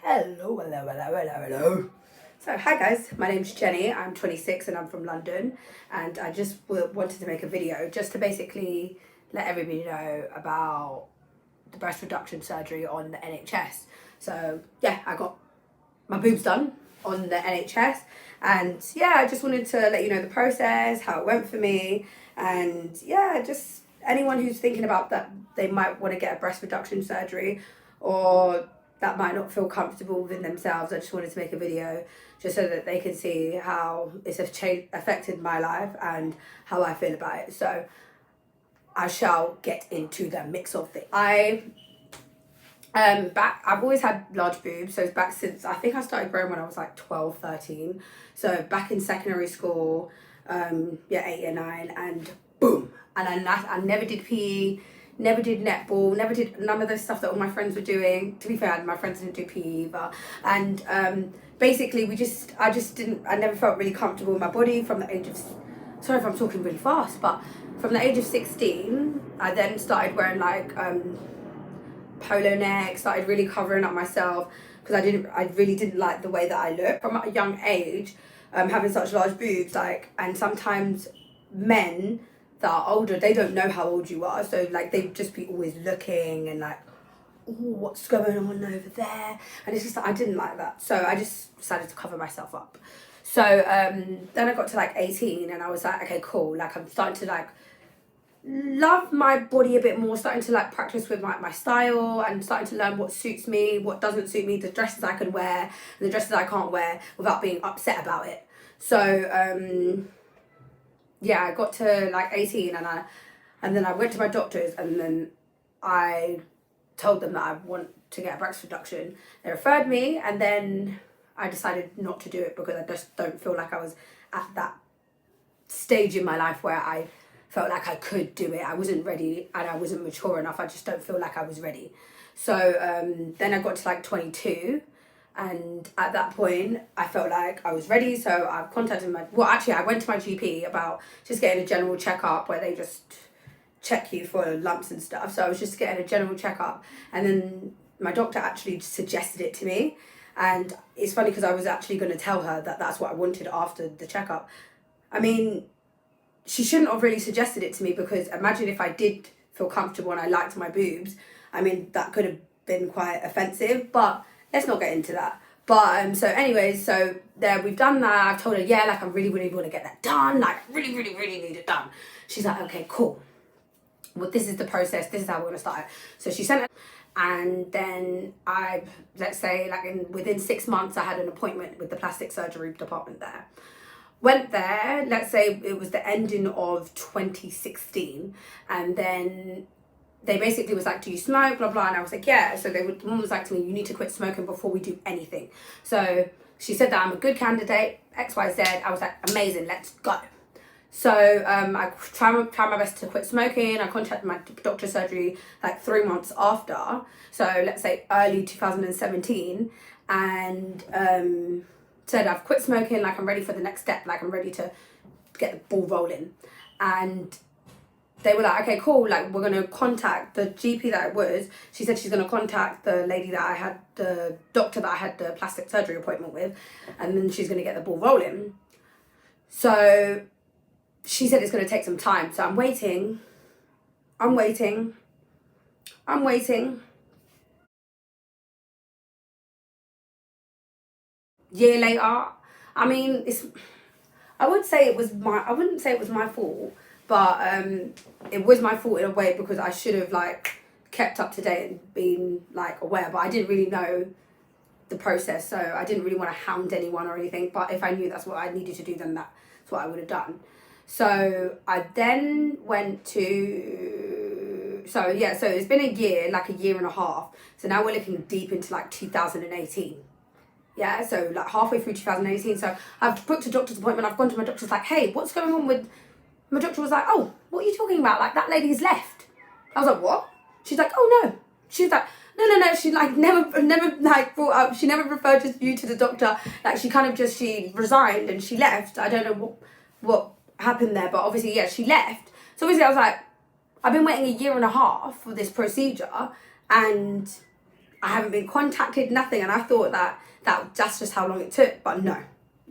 Hello. So, hi guys, my name's Jenny, I'm 26 and I'm from London, and I just wanted to make a video just to basically let everybody know about the breast reduction surgery on the NHS. So, yeah, I got my boobs done on the NHS, and yeah, I just wanted to let you know the process, how it went for me, and yeah, just anyone who's thinking about that they might want to get a breast reduction surgery or that might not feel comfortable within themselves. I just wanted to make a video just so that they can see how it's affected my life and how I feel about it. So I shall get into the mix of things. I've always had large boobs, so it's back since I think I started growing when I was like 12, 13. So back in secondary school, 8 or 9, and boom. And I never did PE, never did netball, never did none of the stuff that all my friends were doing. To be fair, my friends didn't do PE either. And basically I never felt really comfortable in my body from the age of, sorry if I'm talking really fast, but from the age of 16, I then started wearing like polo neck, started really covering up myself because I really didn't like the way that I looked from a young age, having such large boobs, and sometimes men that are older, they don't know how old you are, so like they'd just be always looking and like, oh, what's going on over there, and it's just I didn't like that, so I just decided to cover myself up. So then I got to like 18 and I was like, okay, cool, like I'm starting to like love my body a bit more, starting to like practice with my style and starting to learn what suits me, what doesn't suit me, the dresses I can wear and the dresses I can't wear without being upset about it. So I got to like 18 and then I went to my doctors, and then I told them that I want to get a breast reduction. They referred me, and then I decided not to do it because I just don't feel like I was at that stage in my life where I felt like I could do it. I wasn't ready and I wasn't mature enough. I just don't feel like I was ready. So then I got to like 22, and at that point I felt like I was ready. So I contacted I went to my GP about just getting a general checkup where they just check you for lumps and stuff. So I was just getting a general checkup, and then my doctor actually suggested it to me. And it's funny because I was actually going to tell her that that's what I wanted after the checkup. I mean, she shouldn't have really suggested it to me, because imagine if I did feel comfortable and I liked my boobs. I mean, that could have been quite offensive, but let's not get into that. But so anyways, so there, we've done that. I've told her, yeah, like I really, really want to get that done. Like really, really, really need it done. She's like, okay, cool. Well, this is the process. This is how we're going to start it. So she sent it, and then let's say like within 6 months, I had an appointment with the plastic surgery department there. Went there, let's say it was the ending of 2016, and then they basically was like, do you smoke, blah blah, and I was like, yeah. So the woman was like to me, you need to quit smoking before we do anything. So she said that I'm a good candidate, XYZ. I was like, amazing, let's go. So I try my best to quit smoking. I contacted my doctor's surgery like 3 months after, so let's say early 2017, and said I've quit smoking, like I'm ready for the next step, like I'm ready to get the ball rolling. And they were like, okay, cool, like we're going to contact the GP that it was. She said she's going to contact the lady that I had, the doctor that I had the plastic surgery appointment with, and then she's going to get the ball rolling. So she said it's going to take some time. So I'm waiting. Year later, I mean, I wouldn't say it was my fault, but it was my fault in a way, because I should have like kept up to date and been like aware, but I didn't really know the process, so I didn't really want to hound anyone or anything. But if I knew that's what I needed to do, then that's what I would have done. So I then went to, so it's been a year, like a year and a half. So now we're looking deep into like 2018. Yeah, so like halfway through 2018. So I've booked a doctor's appointment. I've gone to my doctor's like, hey, what's going on with, my doctor was like, oh, what are you talking about? Like that lady's left. I was like, what? She's like, oh no. She was like, no. She like never like brought up, she never referred you to the doctor. Like she kind of just, she resigned and she left. I don't know what happened there, but obviously, yeah, she left. So obviously I was like, I've been waiting a year and a half for this procedure, and I haven't been contacted, nothing. And I thought that's just how long it took, but no,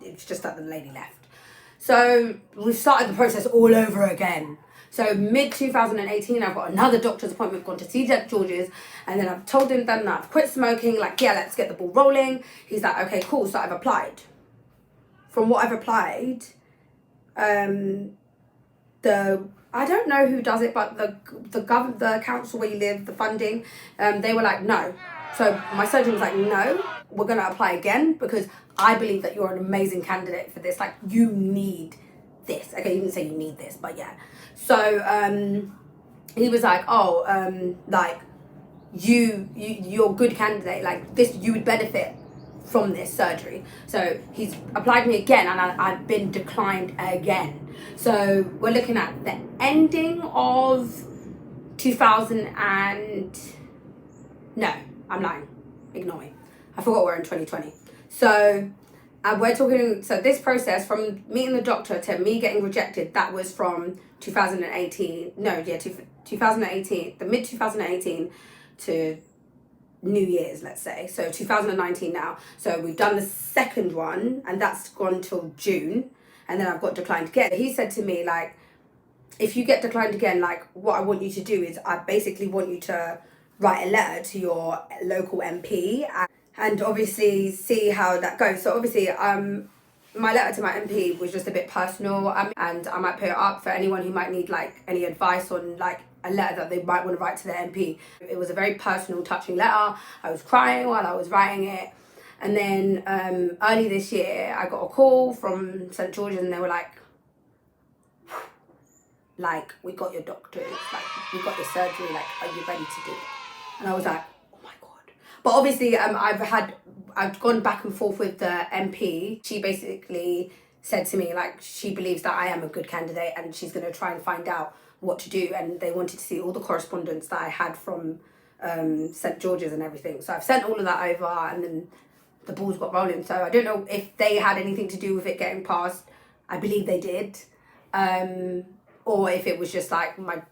it's just that the lady left. So we started the process all over again. So mid 2018, I've got another doctor's appointment, gone to see St George's, and then I've told them that I've quit smoking, like, yeah, let's get the ball rolling. He's like, okay, cool, so I've applied. From what I've applied, I don't know who does it, but the council where you live, the funding, they were like, no. So my surgeon was like, no, we're going to apply again because I believe that you're an amazing candidate for this. Like, you need this. Okay, you didn't say you need this, but yeah. So he was like, oh, like, you're a good candidate. Like, this, you would benefit from this surgery. So he's applied me again, and I've been declined again. So we're looking at the ending of 2000 and... No, I'm lying. Ignore me. I forgot we're in 2020. So we're talking... So this process, from meeting the doctor to me getting rejected, that was from 2018. No, yeah, 2018. The mid-2018 to New Year's, let's say. So 2019 now. So we've done the second one, and that's gone till June. And then I've got declined again. He said to me, like, if you get declined again, like, what I want you to do is I basically want you to write a letter to your local MP and obviously see how that goes. So obviously, my letter to my MP was just a bit personal, and I might put it up for anyone who might need, like, any advice on, like, a letter that they might want to write to their MP. It was a very personal, touching letter. I was crying while I was writing it. And then early this year, I got a call from St George's, and they were like, we got your doctors, like, we got your surgery, like, are you ready to do it? And I was like, oh my God. But obviously, I've gone back and forth with the MP. She basically said to me, like, she believes that I am a good candidate, and she's going to try and find out what to do. And they wanted to see all the correspondence that I had from St George's and everything. So I've sent all of that over, and then the balls got rolling. So I don't know if they had anything to do with it getting passed. I believe they did. Or if it was just like my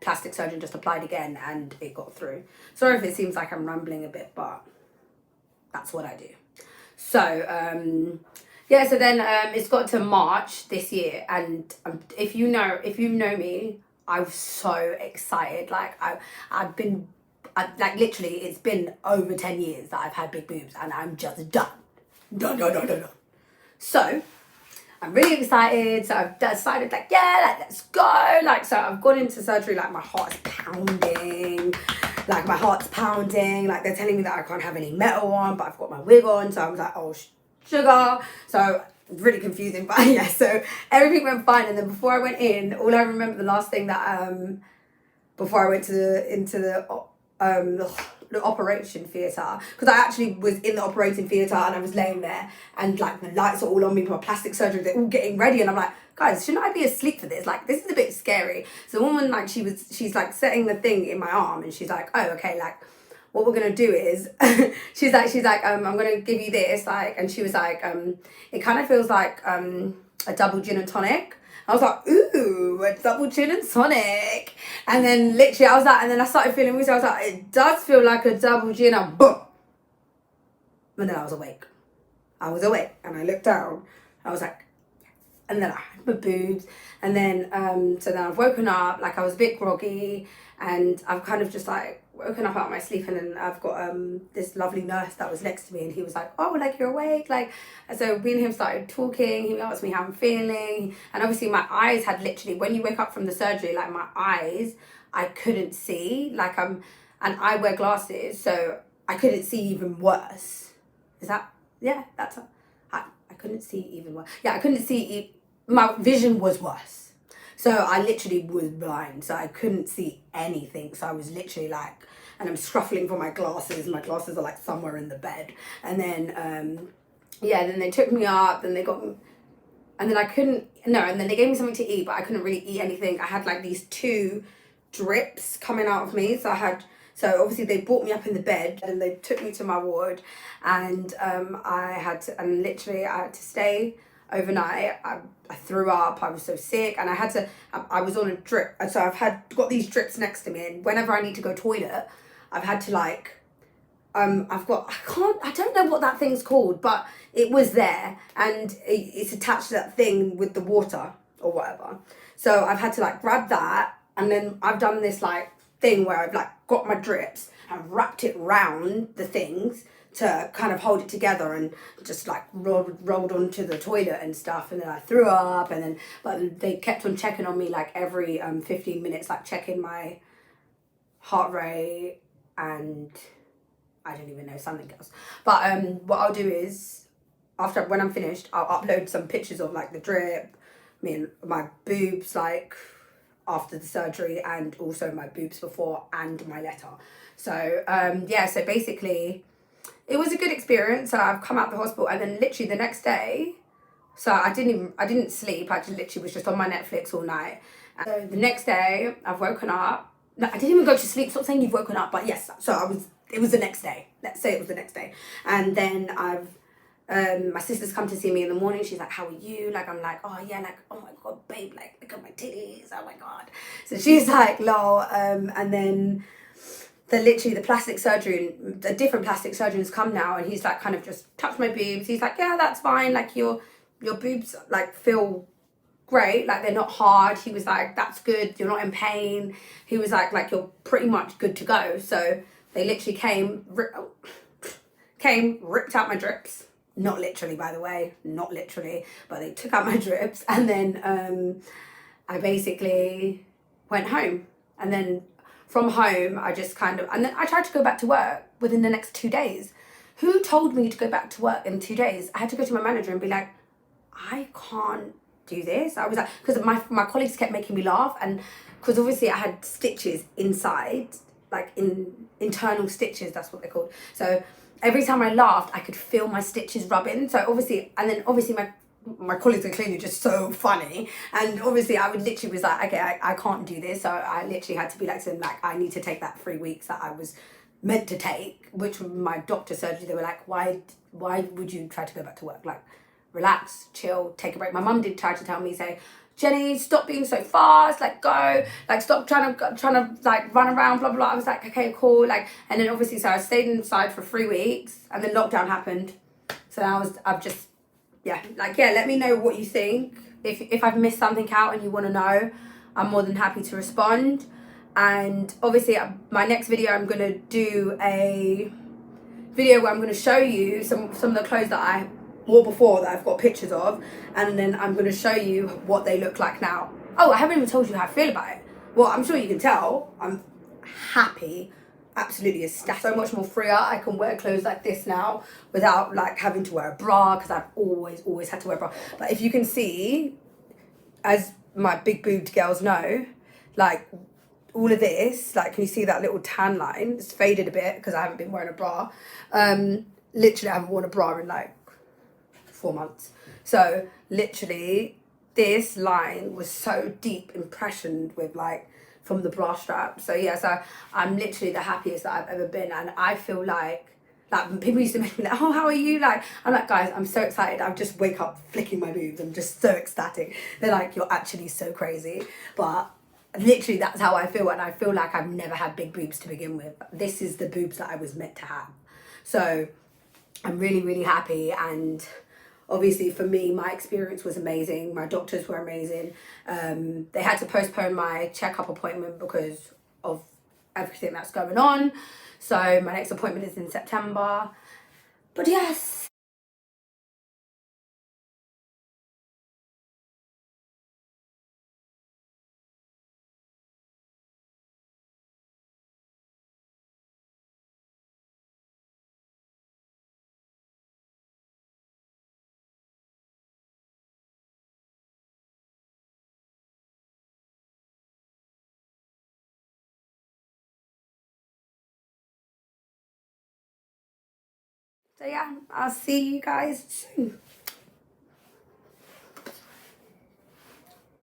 plastic surgeon just applied again and it got through. Sorry if it seems like I'm rambling a bit, but that's what I do. So yeah, so then it's got to March this year, and if you know me, I was so excited. Like, I've been, like, literally, it's been over 10 years that I've had big boobs, and I'm just done. Done. So I'm really excited. So I've decided, like, yeah, like, let's go. Like, so I've gone into surgery, like, my heart's pounding. Like, they're telling me that I can't have any metal on, but I've got my wig on. So I was like, oh, sugar. So really confusing, but yeah, so everything went fine. And then before I went in, all I remember, the last thing that before I went into the operation theatre, because I actually was in the operating theatre, and I was laying there, and, like, the lights are all on me, my plastic surgery, they're all getting ready, and I'm like, guys, shouldn't I be asleep for this? Like, this is a bit scary. So the woman, like, she's like setting the thing in my arm, and she's like, oh, okay, like, what we're gonna do is she's like I'm gonna give you this, like, and she was like, it kind of feels like a double gin and tonic. I was like, ooh, a double gin and tonic. And then literally I was like, and then I started feeling woozy. I was like, it does feel like a double gin, and boom. And then I was awake, and I looked down. I was like, yes. And then I had my boobs, and then so then I've woken up, like, I was a bit groggy, and I've kind of just, like, woken up out of my sleep, and then I've got this lovely nurse that was next to me, and he was like, oh, like, you're awake, like. And so me and him started talking. He asked me how I'm feeling, and obviously my eyes had literally, when you wake up from the surgery, like, my eyes, I couldn't see, like, and I wear glasses, so I couldn't see even worse. Is that, yeah, that's, I couldn't see even worse. Yeah, I couldn't see, my vision was worse. So I literally was blind, so I couldn't see anything. So I was literally like, and I'm scruffling for my glasses. My glasses are, like, somewhere in the bed. And then, yeah, then they took me up, and they got me, and then I couldn't, no, and then they gave me something to eat, but I couldn't really eat anything. I had, like, these 2 drips coming out of me. So obviously they brought me up in the bed, and they took me to my ward, and I had to stay overnight. I threw up, I was so sick, and I was on a drip, so I've got these drips next to me, and whenever I need to go toilet, I've had to, like, I don't know what that thing's called, but it was there, and it's attached to that thing with the water or whatever. So I've had to like grab that, and then I've done this like thing where I've like got my drips and wrapped it round the things to kind of hold it together, and just like rolled onto the toilet and stuff, and then I threw up, and then but they kept on checking on me like every 15 minutes, like checking my heart rate and I don't even know, something else. But what I'll do is when I'm finished, I'll upload some pictures of like the drip, me and my boobs like after the surgery, and also my boobs before and my letter. So yeah, so basically it was a good experience. So I've come out of the hospital, and then literally the next day, so I didn't sleep. I just literally was just on my Netflix all night. And so the next day I've woken up. No, I didn't even go to sleep. Stop saying you've woken up, but yes. So it was the next day. Let's say it was the next day. And then my sister's come to see me in the morning. She's like, how are you? Like, I'm like, oh yeah, like, oh my God, babe, like, look at my titties. Oh my God. So she's like, lol. And then the plastic surgeon, the different plastic surgeons come now, and he's like, kind of just touched my boobs. He's like, yeah, that's fine. Like your boobs like feel great, like they're not hard. He was like, that's good, you're not in pain. He was like you're pretty much good to go. So they literally came, ripped out my drips, not literally, by the way, not literally, but they took out my drips, and then I basically went home. And then from home I just and then I tried to go back to work within the next 2 days. Who told me to go back to work in 2 days? I had to go to my manager and be like, I can't do this. I was like, because my colleagues kept making me laugh, and because obviously I had stitches inside, like internal stitches, that's what they're called. So every time I laughed, I could feel my stitches rubbing. So obviously my colleagues are clearly just so funny, and obviously I would literally was like, okay, I can't do this. So I literally had to be like to them, like, I need to take that 3 weeks that I was meant to take, which my doctor surgery, they were like, why would you try to go back to work? Like, relax, chill, take a break. My mum did try to tell me, say, Jenny, stop being so fast, like go, like stop trying to like run around, blah, blah. I was like, okay, cool. Like, and then obviously, so I stayed inside for 3 weeks, and then lockdown happened. So I've just, yeah, like, yeah, let me know what you think. If I've missed something out and you want to know, I'm more than happy to respond. And obviously my next video, I'm going to do a video where I'm going to show you some of the clothes that I wore before that I've got pictures of, and then I'm going to show you what they look like now. Oh, I haven't even told you how I feel about it. Well, I'm sure you can tell. I'm happy, absolutely ecstatic. I'm so much more freer. I can wear clothes like this now without like having to wear a bra, because I've always had to wear a bra. But if you can see, as my big boobed girls know, like all of this, like, can you see that little tan line? It's faded a bit because I haven't been wearing a bra. Literally, I haven't worn a bra in like 4 months. So literally, this line was so deep impressioned with like from the bra strap. So yeah, so I'm literally the happiest that I've ever been, and I feel like people used to make me like, oh, how are you? Like, I'm like, guys, I'm so excited. I just wake up flicking my boobs. I'm just so ecstatic. They're like, you're actually so crazy. But literally, that's how I feel. And I feel like I've never had big boobs to begin with. This is the boobs that I was meant to have. So I'm really, really happy. And obviously for me, my experience was amazing. My doctors were amazing. They had to postpone my checkup appointment because of everything that's going on. So my next appointment is in September. But yes. So yeah, I'll see you guys soon.